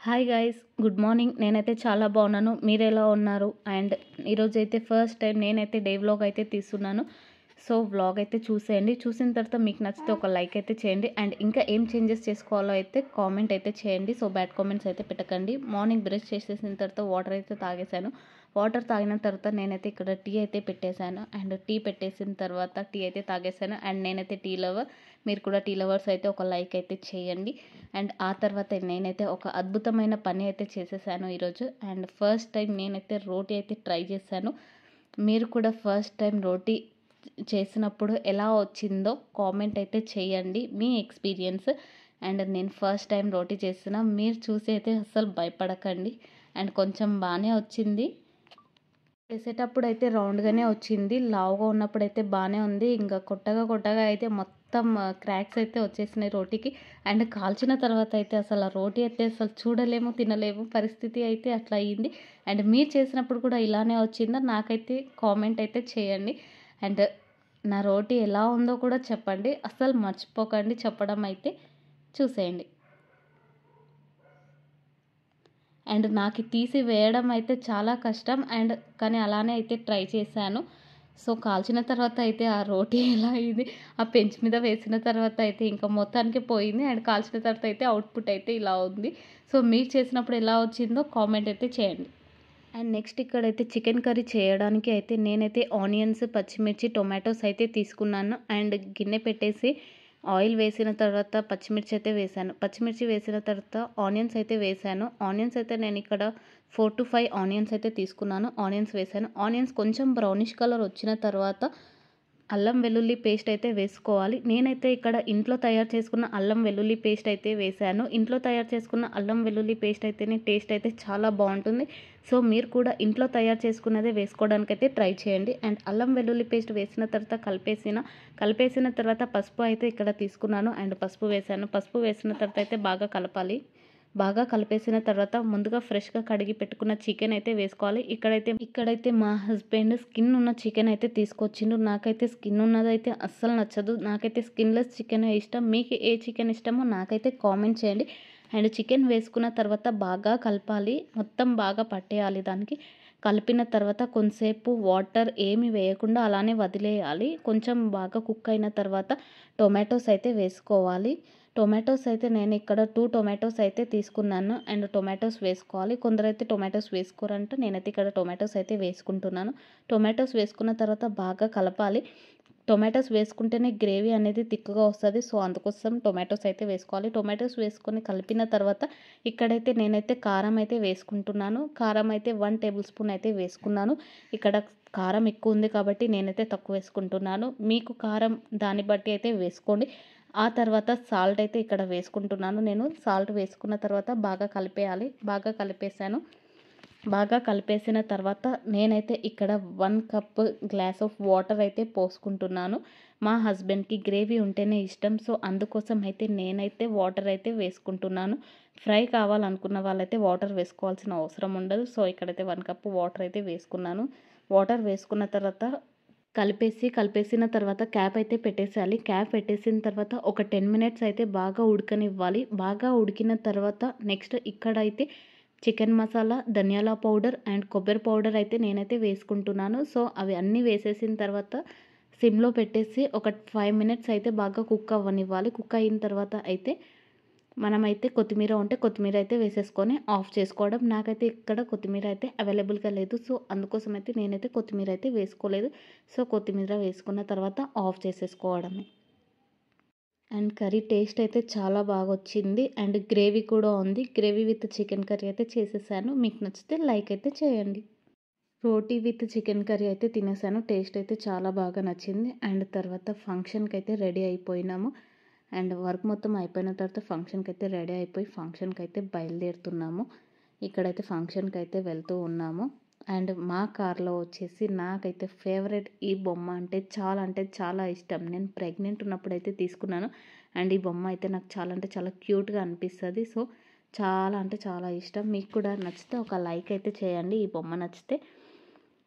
Hi guys, good morning. నేనైతే చాలా బాగున్నాను. మీరు ఎలా ఉన్నారు? అండ్ ఈరోజైతే ఫస్ట్ టైం నేనైతే డే వ్లాగ్ అయితే తీస్తున్నాను. సో వ్లాగ్ అయితే చూసేయండి. చూసిన తర్వాత మీకు నచ్చితే ఒక లైక్ అయితే చేయండి. అండ్ ఇంకా ఏం చేంజెస్ చేసుకోవాలో అయితే కామెంట్ అయితే చేయండి. సో బ్యాడ్ కామెంట్స్ అయితే పెట్టకండి. మార్నింగ్ బ్రష్ చేసేసిన తర్వాత వాటర్ అయితే తాగేశాను. వాటర్ తాగిన తర్వాత నేనైతే ఇక్కడ టీ అయితే పెట్టేశాను. అండ్ టీ పెట్టేసిన తర్వాత టీ అయితే తాగేశాను. అండ్ నేనైతే టీ లవర్, మీరు కూడా టీ లవర్స్ అయితే ఒక లైక్ అయితే చేయండి. అండ్ ఆ తర్వాత నేనైతే ఒక అద్భుతమైన పని అయితే చేసేసాను ఈరోజు. అండ్ ఫస్ట్ టైం నేనైతే రోటీ అయితే ట్రై చేశాను. మీరు కూడా ఫస్ట్ టైం రోటీ చేసినప్పుడు ఎలా వచ్చిందో కామెంట్ అయితే చేయండి, మీ ఎక్స్పీరియన్స్. అండ్ నేను ఫస్ట్ టైం రోటీ చేసిన, మీరు చూసి అయితే అస్సలు భయపడకండి. అండ్ కొంచెం బాగానే వచ్చింది. చేసేటప్పుడు అయితే రౌండ్గానే వచ్చింది. లావుగా ఉన్నప్పుడు అయితే బాగానే ఉంది. ఇంకా కొట్టగా అయితే మొత్తం క్రాక్స్ అయితే వచ్చేసినాయి రోటీకి. అండ్ కాల్చిన తర్వాత అయితే అసలు ఆ రోటీ అయితే అసలు చూడలేము, తినలేము పరిస్థితి అయితే అట్లా అయ్యింది. అండ్ మీరు చేసినప్పుడు కూడా ఇలానే వచ్చిందా? నాకైతే కామెంట్ అయితే చేయండి. అండ్ నా రోటీ ఎలా ఉందో కూడా చెప్పండి. అస్సలు మర్చిపోకండి చెప్పడం అయితే. చూసేయండి. అండ్ నాకు తీసి వేయడం అయితే చాలా కష్టం. అండ్ కానీ అలానే అయితే ట్రై చేశాను. సో కాల్చిన తర్వాత అయితే ఆ రోటీ ఎలా అయింది, ఆ పెంచ్ మీద వేసిన తర్వాత అయితే ఇంకా మొత్తానికి పోయింది. అండ్ కాల్చిన తర్వాత అయితే అవుట్పుట్ అయితే ఇలా ఉంది. సో మీరు చేసినప్పుడు ఎలా వచ్చిందో కామెంట్ అయితే చేయండి. అండ్ నెక్స్ట్ ఇక్కడైతే చికెన్ కర్రీ చేయడానికి అయితే నేనైతే ఆనియన్స్, పచ్చిమిర్చి, టొమాటోస్ అయితే తీసుకున్నాను. అండ్ గిన్నె పెట్టేసి ఆయిల్ వేసిన తర్వాత పచ్చిమిర్చి అయితే వేసాను. పచ్చిమిర్చి వేసిన తర్వాత ఆనియన్స్ అయితే వేసాను. ఆనియన్స్ అయితే నేను ఇక్కడ 4 to 5 ఆనియన్స్ అయితే తీసుకున్నాను. ఆనియన్స్ వేసాను. ఆనియన్స్ కొంచెం బ్రౌనిష్ కలర్ వచ్చిన తర్వాత అల్లం వెల్లుల్లి పేస్ట్ అయితే వేసుకోవాలి. నేనైతే ఇక్కడ ఇంట్లో తయారు చేసుకున్న అల్లం వెల్లుల్లి పేస్ట్ అయితే వేసాను. ఇంట్లో తయారు చేసుకున్న అల్లం వెల్లుల్లి పేస్ట్ అయితేనే టేస్ట్ అయితే చాలా బాగుంటుంది. సో మీరు కూడా ఇంట్లో తయారు చేసుకున్నదే వేసుకోవడానికైతే ట్రై చేయండి. అండ్ అల్లం వెల్లుల్లి పేస్ట్ వేసిన తర్వాత కలిపేసిన తర్వాత పసుపు అయితే ఇక్కడ తీసుకున్నాను. అండ్ పసుపు వేసాను. పసుపు వేసిన తర్వాత అయితే బాగా కలపాలి. బాగా కలిపేసిన తర్వాత ముందుగా ఫ్రెష్గా కడిగి పెట్టుకున్న చికెన్ అయితే వేసుకోవాలి. ఇక్కడైతే మా హస్బెండ్ స్కిన్ ఉన్న చికెన్ అయితే తీసుకొచ్చిండు. నాకైతే స్కిన్ ఉన్నదైతే అస్సలు నచ్చదు. నాకైతే స్కిన్లెస్ చికెన్ ఇష్టం. మీకు ఏ చికెన్ ఇష్టమో నాకైతే కామెంట్ చేయండి. అండ్ చికెన్ వేసుకున్న తర్వాత బాగా కలపాలి. మొత్తం బాగా పట్టేయాలి దానికి. కలిపిన తర్వాత కొంతసేపు వాటర్ ఏమి వేయకుండా అలానే వదిలేయాలి. కొంచెం బాగా కుక్ అయిన తర్వాత టొమాటోస్ అయితే వేసుకోవాలి. టొమాటోస్ అయితే నేను ఇక్కడ 2 టొమాటోస్ అయితే తీసుకున్నాను. అండ్ టొమాటోస్ వేసుకోవాలి. కొందరైతే టొమాటోస్ వేసుకోరంట. నేనైతే ఇక్కడ టొమాటోస్ అయితే వేసుకుంటున్నాను. టొమాటోస్ వేసుకున్న తర్వాత బాగా కలపాలి. టొమాటోస్ వేసుకుంటేనే గ్రేవీ అనేది థిక్గా వస్తుంది. సో అందుకోసం టొమాటోస్ అయితే వేసుకోవాలి. టొమాటోస్ వేసుకొని కలిపిన తర్వాత ఇక్కడైతే నేనైతే కారం అయితే వేసుకుంటున్నాను. కారం అయితే 1 టేబుల్ స్పూన్ అయితే వేసుకున్నాను. ఇక్కడ కారం ఎక్కువ ఉంది కాబట్టి నేనైతే తక్కువ వేసుకుంటున్నాను. మీకు కారం దాన్ని బట్టి అయితే వేసుకోండి. ఆ తర్వాత సాల్ట్ అయితే ఇక్కడ వేసుకుంటున్నాను. నేను సాల్ట్ వేసుకున్న తర్వాత బాగా కలిపేయాలి. బాగా కలిపేసాను. బాగా కలిపేసిన తర్వాత నేనైతే ఇక్కడ 1 కప్ గ్లాస్ ఆఫ్ వాటర్ అయితే పోసుకుంటున్నాను. మా హస్బెండ్కి గ్రేవీ ఉంటేనే ఇష్టం. సో అందుకోసం అయితే నేనైతే వాటర్ అయితే వేసుకుంటున్నాను. ఫ్రై కావాలనుకున్న వాళ్ళైతే వాటర్ వేసుకోవాల్సిన అవసరం ఉండదు. సో ఇక్కడైతే 1 కప్ వాటర్ అయితే వేసుకున్నాను. వాటర్ వేసుకున్న తర్వాత కలిపేసిన తర్వాత క్యాప్ అయితే పెట్టేసేయాలి. క్యాప్ పెట్టేసిన తర్వాత ఒక 10 మినిట్స్ అయితే బాగా ఉడకనివ్వాలి. బాగా ఉడికిన తర్వాత నెక్స్ట్ ఇక్కడైతే చికెన్ మసాలా, ధనియాల పౌడర్ అండ్ కొబ్బరి పౌడర్ అయితే నేనైతే వేసుకుంటున్నాను. సో అవి అన్నీ వేసేసిన తర్వాత సిమ్లో పెట్టేసి ఒక 5 మినిట్స్ అయితే బాగా కుక్ అవ్వనివ్వాలి. కుక్ అయిన తర్వాత అయితే మనమైతే కొత్తిమీర ఉంటే కొత్తిమీర అయితే వేసేసుకొని ఆఫ్ చేసుకోవడం. నాకైతే ఇక్కడ కొత్తిమీర అయితే అవైలబుల్గా లేదు. సో అందుకోసం అయితే నేనైతే కొత్తిమీర అయితే వేసుకోలేదు. సో కొత్తిమీర వేసుకున్న తర్వాత ఆఫ్ చేసేసుకోవడమే. అండ్ కర్రీ టేస్ట్ అయితే చాలా బాగా వచ్చింది. అండ్ గ్రేవీ కూడా ఉంది. గ్రేవీ విత్ చికెన్ కర్రీ అయితే చేసేసాను. మీకు నచ్చితే లైక్ అయితే చేయండి. రోటీ విత్ చికెన్ కర్రీ అయితే తినేసాను. టేస్ట్ అయితే చాలా బాగా నచ్చింది. అండ్ తర్వాత ఫంక్షన్కి అయితే రెడీ అయిపోయినాము. అండ్ వర్క్ మొత్తం అయిపోయిన తర్వాత ఫంక్షన్కి అయితే రెడీ అయిపోయి ఫంక్షన్కి అయితే బయలుదేరుతున్నాము. ఇక్కడైతే ఫంక్షన్కి అయితే వెళ్తూ ఉన్నాము. అండ్ మా కార్లో వచ్చేసి నాకైతే ఫేవరెట్ ఈ బొమ్మ అంటే చాలా ఇష్టం. నేను ప్రెగ్నెంట్ ఉన్నప్పుడు అయితే తీసుకున్నాను. అండ్ ఈ బొమ్మ అయితే నాకు చాలా క్యూట్గా అనిపిస్తుంది. సో చాలా ఇష్టం. మీకు కూడా నచ్చితే ఒక లైక్ అయితే చేయండి ఈ బొమ్మ నచ్చితే.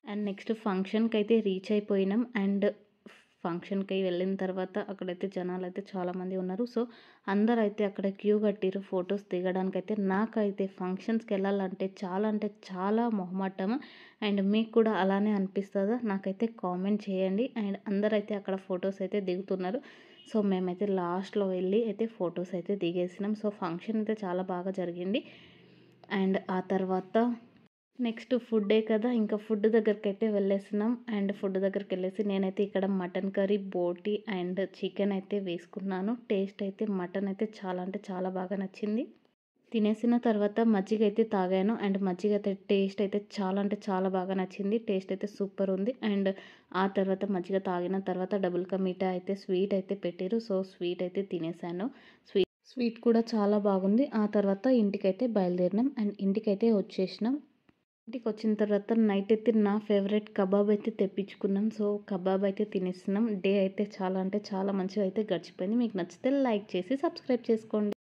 అండ్ నెక్స్ట్ ఫంక్షన్కి అయితే రీచ్ అయిపోయినాం. అండ్ ఫంక్షన్కి వెళ్ళిన తర్వాత అక్కడైతే జనాలు అయితే చాలామంది ఉన్నారు. సో అందరూ అయితే అక్కడ క్యూ కట్టిరు ఫొటోస్ దిగడానికైతే. నాకైతే ఫంక్షన్స్కి వెళ్ళాలంటే అంటే చాలా మొహమాటం. అండ్ మీకు కూడా అలానే అనిపిస్తుందా? నాకైతే కామెంట్ చేయండి. అండ్ అందరైతే అక్కడ ఫొటోస్ అయితే దిగుతున్నారు. సో మేమైతే లాస్ట్లో వెళ్ళి అయితే ఫొటోస్ అయితే దిగేసినాం. సో ఫంక్షన్ అయితే చాలా బాగా జరిగింది. అండ్ ఆ తర్వాత నెక్స్ట్ ఫుడ్డే కదా, ఇంకా ఫుడ్ దగ్గరికి అయితే వెళ్ళేసినాం. అండ్ ఫుడ్ దగ్గరికి వెళ్ళేసి నేనైతే ఇక్కడ మటన్ కర్రీ, బోటి అండ్ చికెన్ అయితే వేసుకున్నాను. టేస్ట్ అయితే మటన్ అయితే చాలా అంటే చాలా బాగా నచ్చింది. తినేసిన తర్వాత మజ్జిగ అయితే తాగాను. అండ్ మజ్జిగ అయితే టేస్ట్ అయితే చాలా అంటే చాలా బాగా నచ్చింది. టేస్ట్ అయితే సూపర్ ఉంది. అండ్ ఆ తర్వాత మజ్జిగ తాగిన తర్వాత డబుల్ కా మీఠా అయితే స్వీట్ అయితే పెట్టారు. సో స్వీట్ అయితే తినేసాను. స్వీట్ కూడా చాలా బాగుంది. ఆ తర్వాత ఇంటికైతే బయలుదేరినాం. అండ్ ఇంటికైతే వచ్చేసినాం. ఇంటికి వచ్చిన తర్వాత నైట్ అయితే నా ఫేవరెట్ కబాబ్ అయితే తెప్పించుకున్నాం. సో కబాబ్ అయితే తినేస్తున్నాం. డే అయితే చాలా అంటే చాలా మంచిగా అయితే గడిచిపోయింది. మీకు నచ్చితే లైక్ చేసి సబ్స్క్రైబ్ చేసుకోండి.